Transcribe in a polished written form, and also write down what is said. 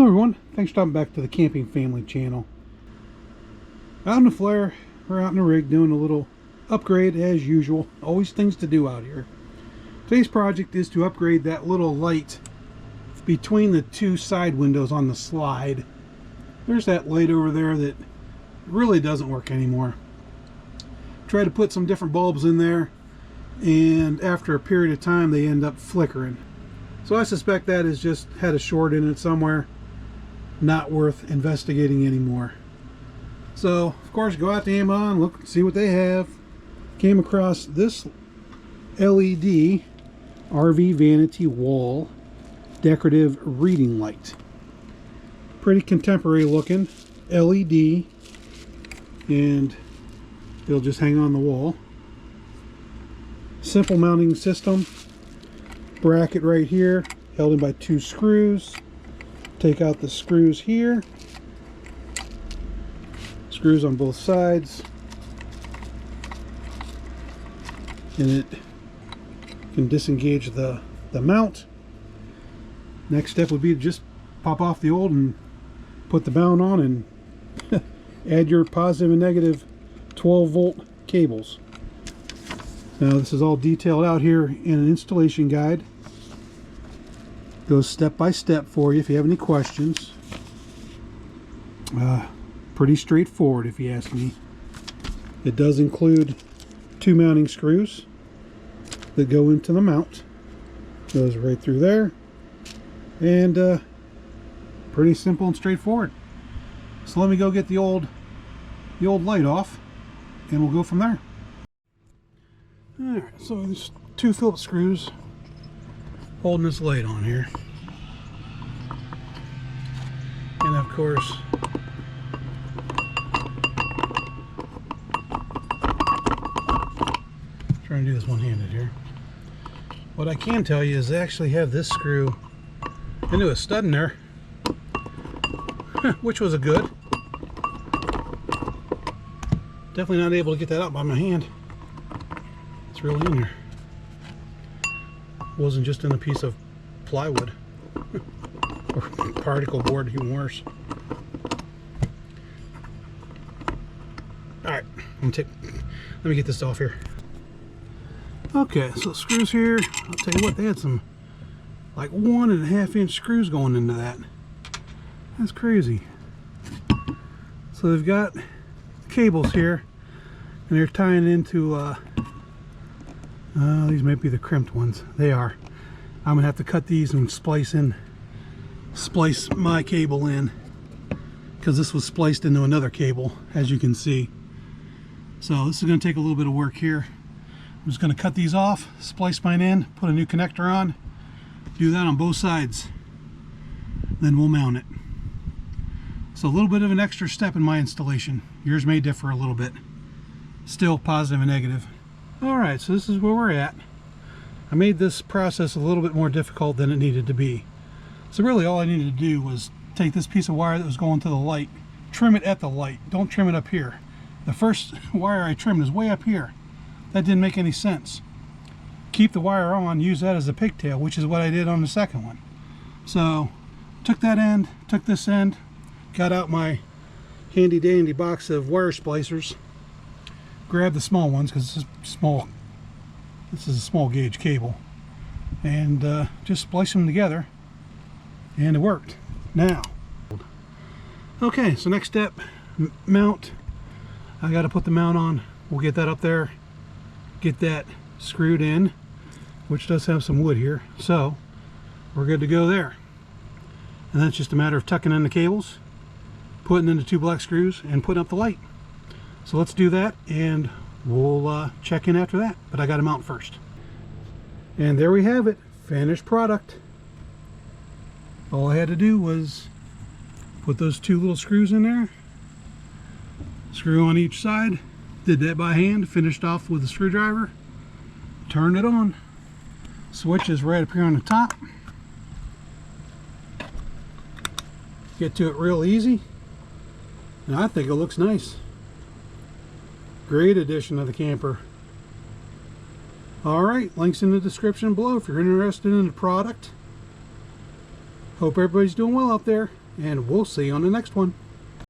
Hello everyone, thanks for stopping back to the Camping Family channel. Out in the flare, we're out in the rig doing a little upgrade as usual. Always things to do out here. Today's project is to upgrade that little light between the two side windows on the slide. There's that light over there that really doesn't work anymore. Try to put some different bulbs in there, and after a period of time they end up flickering. So I suspect that has just had a short in it somewhere. Not worth investigating anymore. So of course go out to Amazon, look, see what they have. Came across this LED RV vanity wall decorative reading light. Pretty contemporary looking LED, and it'll just hang on the wall. Simple mounting system. Bracket right here, held in by 2 screws. Take out the screws here. Screws on both sides. And it can disengage the mount. Next step would be to just pop off the old and put the mount on and add your positive and negative 12-volt cables. Now this is all detailed out here in an installation guide. Goes step by step for you if you have any questions. Pretty straightforward if you ask me. It does include 2 mounting screws that go into the mount. Goes right through there, and pretty simple and straightforward. So let me go get the old light off, and we'll go from there. Alright, so there's 2 Phillips screws holding this light on here, and of course trying to do this one-handed here. What I can tell you is they actually have this screw into a stud in there, which was a good. Definitely not able to get that out by my hand. It's really in there. Wasn't just in a piece of plywood or particle board, even worse. All right, let me get this off here. Okay, so screws here. I'll tell you what, they had some like 1.5-inch screws going into that. That's crazy. So they've got cables here, and they're tying into these might be the crimped ones. They are. I'm gonna have to cut these and splice my cable in, because this was spliced into another cable, as you can see. So this is gonna take a little bit of work here. I'm just gonna cut these off, splice mine in, put a new connector on, do that on both sides, then we'll mount it. So a little bit of an extra step in my installation. Yours may differ a little bit. Still positive and negative. Alright, so this is where we're at. I made this process a little bit more difficult than it needed to be. So really all I needed to do was take this piece of wire that was going to the light, trim it at the light. Don't trim it up here. The first wire I trimmed is way up here. That didn't make any sense. Keep the wire on, use that as a pigtail, which is what I did on the second one. So took that end, took this end, got out my handy dandy box of wire splicers, grabbed the small ones because this is a small gauge cable, and just splice them together, and it worked. Now, okay, so next step, mount. I got to put the mount on. We'll get that up there, get that screwed in, which does have some wood here, so we're good to go there. And that's just a matter of tucking in the cables, putting in the 2 black screws, and putting up the light. So let's do that, and we'll check in after that. But I got to mount first. And there we have it, finished product. All I had to do was put those 2 little screws in there, screw on each side. Did that by hand, finished off with a screwdriver, turned it on. Switch is right up here on the top. Get to it real easy, and I think it looks nice. Great addition to the camper. Alright, links in the description below if you're interested in the product. Hope everybody's doing well out there. and we'll see you on the next one.